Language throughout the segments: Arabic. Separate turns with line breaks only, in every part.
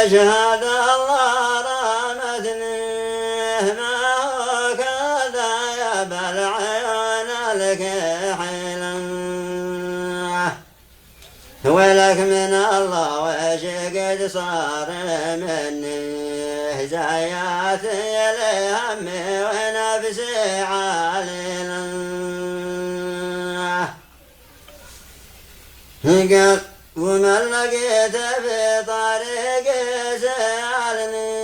يشهد الله رامتني ما هو كذا يا بالعيون الكحيلا ولك من الله وش قد صار مني زياتي لهمي ونفسي عليلا قال ومن لقيت في طريقي سألني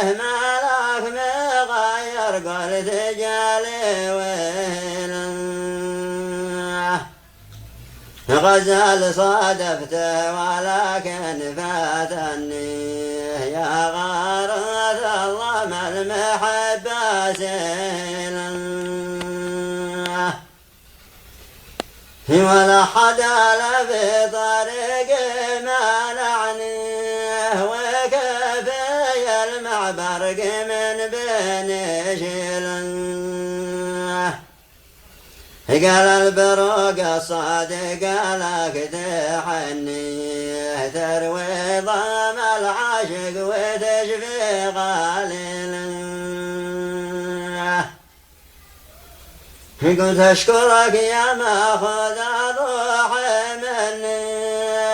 مالك مغير قلت جالي ويلا غزال صادفته ولكن فاتني يا غارة الله ما المحبة سيلا ولا حدا في طريقي مانعني وكفي المعبرق من بين شيلا قال البروق الصادق لك تحني تروي ضام العاشق وتشفي غاليلا قلت اشكرك يا ماخذ الروح مني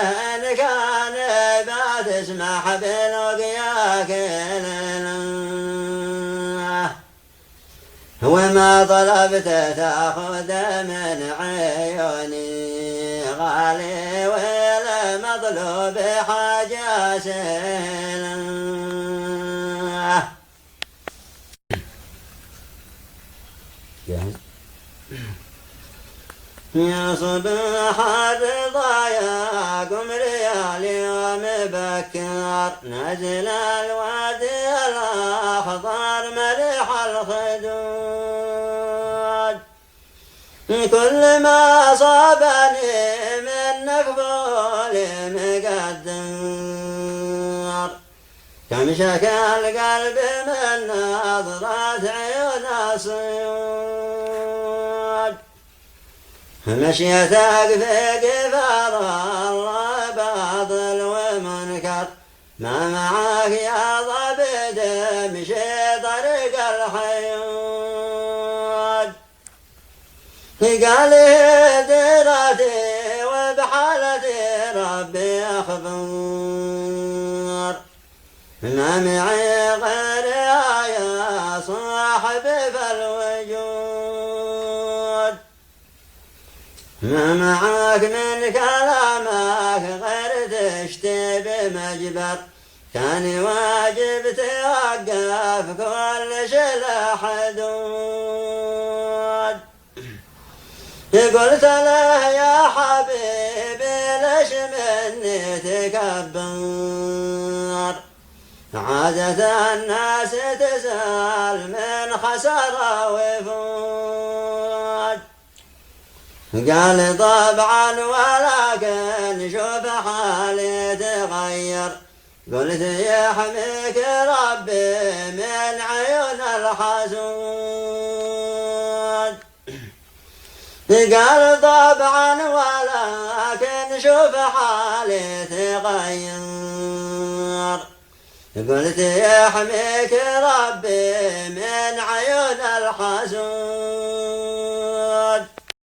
ان كان بعد تسمح بلقياك ليلا وما طلبت تاخذ من عيوني غالي ولا مطلوب حاجة سيلا يا صباح الرضا يا قمري اليوم بكر نزل الوادي الأخضر ملح الخدود كل ما صابني من نقبول مقدر كم شكى القلب من نظرة عيون الصيود مشيتك في قفار الله باطل ومنكر ما معك يا ضبد مشي طريق الحيود قال دراتي وبحالتي ربي أخبر ما معي غير يا صاحب فالوجود ما معاك من كلامك غير تشتي بمجبر كان واجب توقف كل شي حدود قلت له يا حبيبي ليش مني تكبر عادة الناس تسأل من خسر وفود قال طبعا ولكن شوف حالي تغير قلت يحميك ربي من عيون الحسود قال طبعا ولكن شوف حالي تغير قلت يحميك ربي من عيون الحسود